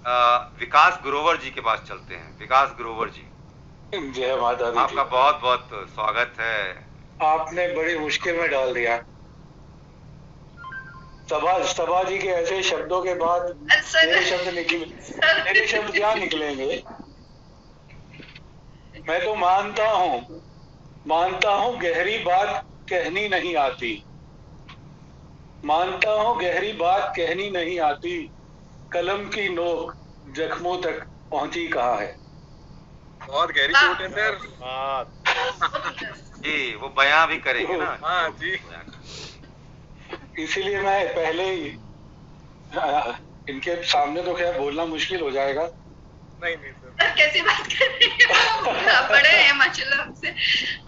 विकास ग्रोवर जी के पास चलते हैं। विकास ग्रोवर जी, जय माता दी। आपका बहुत बहुत स्वागत है। आपने बड़ी मुश्किल में डाल दिया। सभा जी के ऐसे शब्दों के बाद मेरे शब्द क्या निकलेंगे। मैं तो मानता हूँ गहरी बात कहनी नहीं आती, मानता हूँ गहरी बात कहनी नहीं आती, कलम की नोक जख्मों तक पहुंची कहाँ है। बहुत गहरी चोट है सर। जी, वो बयां भी करेंगे ना। हाँ जी। इसीलिए मैं पहले ही इनके सामने तो खैर बोलना मुश्किल हो जाएगा। नहीं सर। कैसी बात कर रहे हैं, बड़े हैं माशाल्लाह हमसे।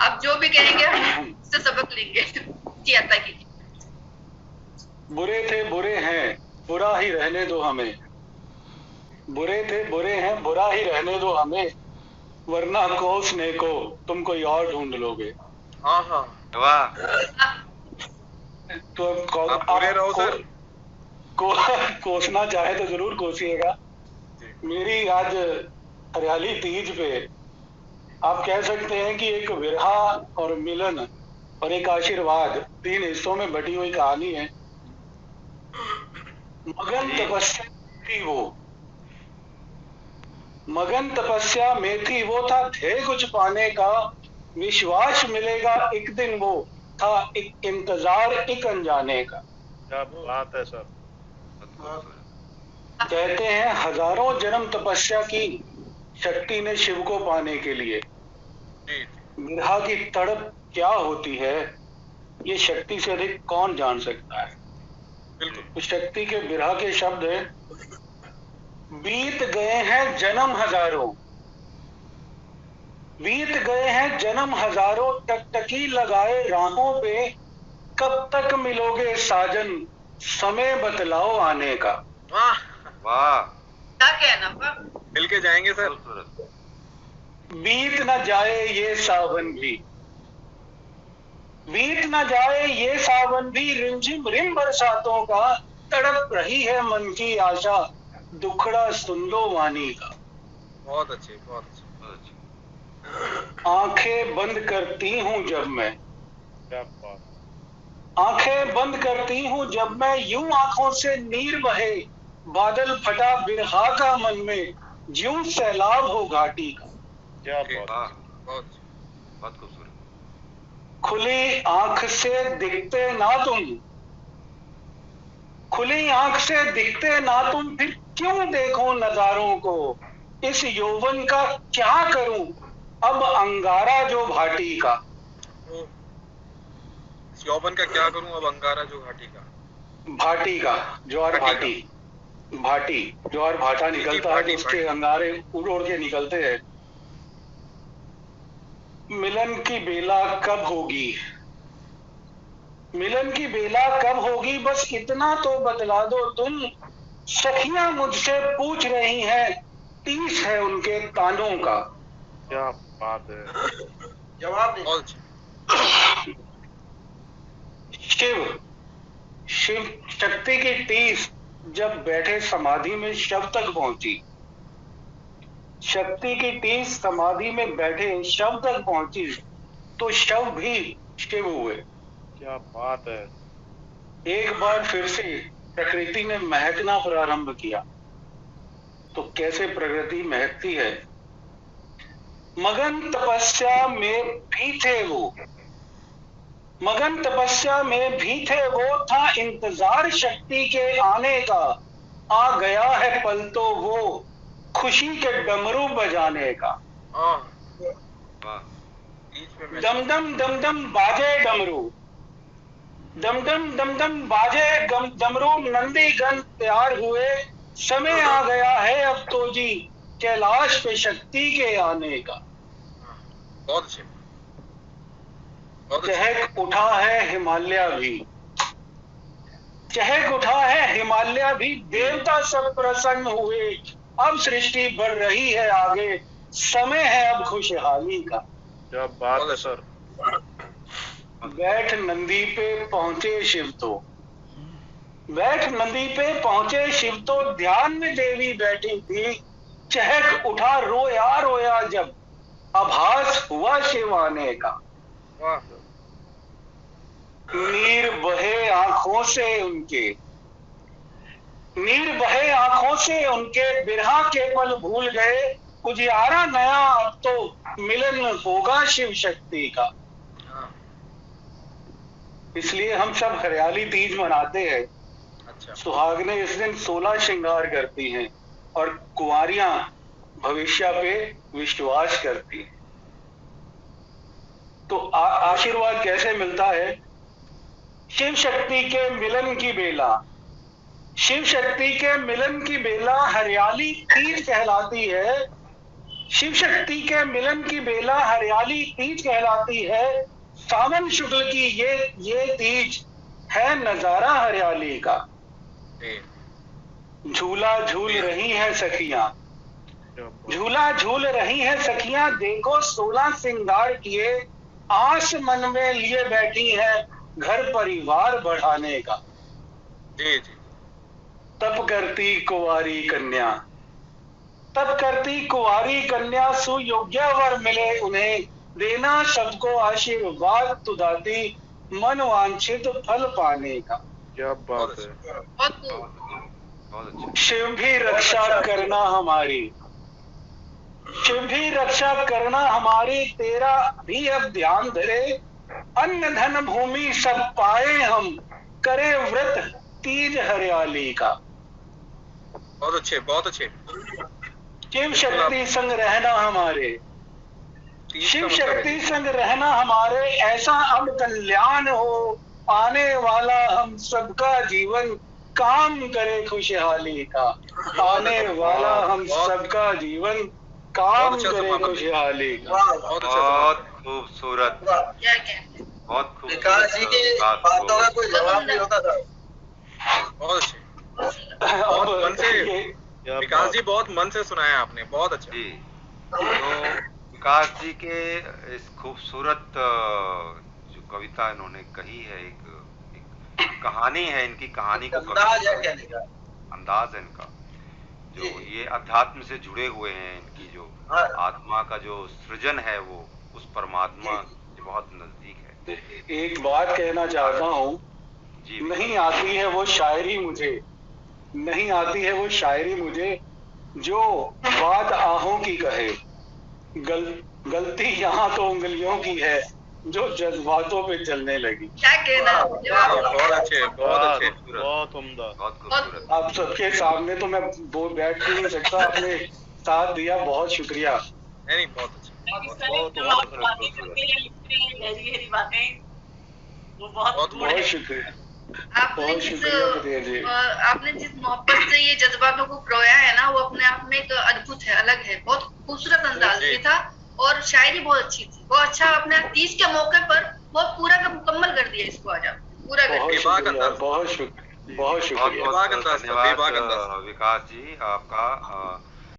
आप जो भी कहेंगे हम उससे सबक लेंगे जी। आता की बुरे थे बुरे हैं बुरा ही रहने दो हमें, बुरे थे बुरे हैं बुरा ही रहने दो हमें, वरना कोसने को तुम कोई और ढूंढ लोगे। हाँ हाँ, वाह, तो आप बुरे रहो सर। कोसना चाहे तो जरूर कोसिएगा। मेरी आज हरियाली तीज पे आप कह सकते हैं कि एक विरहा और मिलन और एक आशीर्वाद, 3 हिस्सों में बटी हुई कहानी है। मगन तपस्या में थी वो था ध्येय कुछ पाने का, विश्वास मिलेगा एक दिन वो था एक इंतजार एक अनजाने का। क्या बात है सर। कहते हैं हजारों जन्म तपस्या की शक्ति ने शिव को पाने के लिए। विरहा की तड़प क्या होती है ये शक्ति से अधिक कौन जान सकता है। उस शक्ति के विरहा के शब्द है, बीत गए हैं जन्म हजारों, बीत गए हैं जन्म हजारों, टकटकी लगाए राहों पे, कब तक मिलोगे साजन समय बतलाओ आने का। वाह वाह, क्या कहना वाह। मिल के जाएंगे सर। बीत न जाए ये सावन भी, बीत न जाए ये सावन भी, रिमझिम रिम बरसातों का, तड़प रही है मन की आशा दुखड़ा सुन लो वाणी का। बहुत अच्छे बहुत अच्छे। आंखें बंद करती हूँ जब मैं, क्या बात। आंखें बंद करती हूँ जब मैं, यूं आंखों से नीर बहे, बादल फटा बिरहा का मन में, ज्यूं सैलाब हो घाटी का। क्या बात। बहुत बहुत खूबसूरत। खुली आंख से दिखते ना तुम, खुली आंख से दिखते ना तुम, फिर क्यों देखो नजारों को, इस यौवन का क्या करूं अब अंगारा जो भाटी का। यौवन का क्या करूं अब अंगारा जो घाटी का। भाटी का ज्वार भाटी, भाटी ज्वार भाटा निकलता है, उसके अंगारे उड़ उड़ के निकलते हैं। मिलन की बेला कब होगी, मिलन की बेला कब होगी, बस इतना तो बतला दो तुम, सखियां मुझसे पूछ रही हैं 30 है उनके तानों का। क्या बात है। जवाब नहीं। शिव शक्ति की 30 जब बैठे समाधि में शव तक पहुंची, शक्ति की 30 समाधि में बैठे शव तक पहुंची, तो शव भी शिव हुए। क्या बात है। एक बार फिर से प्रकृति ने महकना प्रारंभ किया। तो कैसे प्रकृति महकती है। मगन तपस्या में भी थे वो, मगन तपस्या में भी थे वो, था इंतजार शक्ति के आने का, आ गया है पल तो वो खुशी के डमरू बजाने का। दमदम दमदम बाजे डमरू, दमदम दमदम बाजे डमरू, नंदीगण तैयार हुए, समय आ गया है अब तो जी कैलाश पे शक्ति के आने का। बहुत अच्छे। चहक उठा है हिमालय भी, चहक उठा है हिमालय भी, देवता सब प्रसन्न हुए, अब सृष्टि बढ़ रही है आगे, समय है अब खुशहाली का। क्या बात है सर। बैठ नंदी पे पहुंचे शिव तो, बैठ नदी पे पहुंचे शिव तो ध्यान में देवी बैठी थी, चहक उठा रोया रोया जब आभास हुआ शिव आने का। वाह नीर बहे आंखों से उनके, नीर बहे आंखों से उनके, बिरहा के पल भूल गए, उजियारा नया अब तो मिलन होगा शिव शक्ति का। हाँ, इसलिए हम सब हरियाली तीज मनाते हैं। अच्छा सुहागने इस दिन 16 श्रृंगार करती हैं और कुंवारियां भविष्य पे विश्वास करती हैं। तो आशीर्वाद कैसे मिलता है? शिव शक्ति के मिलन की बेला, शिव शक्ति के मिलन की बेला हरियाली तीज कहलाती है। शिव शक्ति के मिलन की बेला हरियाली तीज कहलाती है। सावन शुक्ल की ये तीज है नजारा हरियाली का। जी झूला झूल रही है सखियां, झूला झूल रही है सखियां, देखो 16 श्रृंगार किए, आस मन में लिए बैठी है घर परिवार बढ़ाने का। जी जी तप करती कुंवारी कन्या, तप करती कुंवारी कन्या, सुयोग्य वर मिले उन्हें, देना सबको आशीर्वाद तुदाती, मन वांछित फल पाने का। क्या बात है। बहुत खूब। बहुत अच्छा। शिव भी रक्षा करना हमारी, शिव भी रक्षा करना हमारी, तेरा भी अब ध्यान धरे, अन्न धन भूमि सब पाए हम, करे व्रत तीज हरियाली का। बहुत अच्छे बहुत अच्छे। शिव शक्ति संग रहना हमारे, तीज का शिव मतलब है। शक्ति संग रहना हमारे, ऐसा अब कल्याण हो, आने वाला हम सबका जीवन काम करे खुशहाली का। आने वाला हम सबका जीवन काम बहुत अच्छा करे समापन। खुशहाली का। बहुत अच्छा बहुत खूबसूरत, क्या कहते हैं? बहुत खूबसूरत। विकास जी की विकास बातों का को- कोई जवाब नहीं होता था। बहुत अच्छे। बहुत मन से ये- विकास जी बहुत मन से सुनाया आपने, बहुत अच्छा। जी, तो विकास जी के इस खूबसूरत जो कविता इन्होंने कही है, एक कहानी है, इनकी कहानी को अंदाज है कहने का। अंदाज है इनका, जो जी। ये अध्यात्म से जुड़े हुए हैं, इनकी जो हाँ। आत्मा का जो सृजन है वो उस परमात्मा के बहुत नजदीक है। एक बात कहना चाहता हूँ, जी नहीं आती है वो शायरी मुझे, नहीं आती है वो शायरी मुझे, जो बात आहों की कहे। गलती यहाँ तो उंगलियों की है, जो जज्बातों पे चलने लगी। क्या कहना? जवाब दो। बहुत अच्छे बहुत अच्छे। खूबसूरत, बहुत उम्दा। बहुत खूबसूरत। आप सबके सामने तो मैं वो बैठ नहीं सकता, आपने साथ दिया, बहुत शुक्रिया। नहीं नहीं बहुत अच्छे। बहुत बहुत शुक्रिया, आपने बहुत जिस शुक्रिया फतेह जी। आपने जिस मोहब्बत से ये जज्बातों को परोया है ना, वो अपने आप में एक अद्भुत है, अलग है। बहुत खूबसूरत अंदाज जी। भी था और शायरी बहुत अच्छी थी। बहुत अच्छा आपने तीज के मौके पर बहुत पूरा का मुकम्मल कर दिया इसको। आज आप पूरा कर बहुत दिया। बेबाक शुक्रिया, अंदाज। बहुत शुक्रिया, बहुत बहुत शुक्रिया। बेबाक बहुत अंदाज था, धन्यवाद बेबाक अंदाज। विकास जी आपका।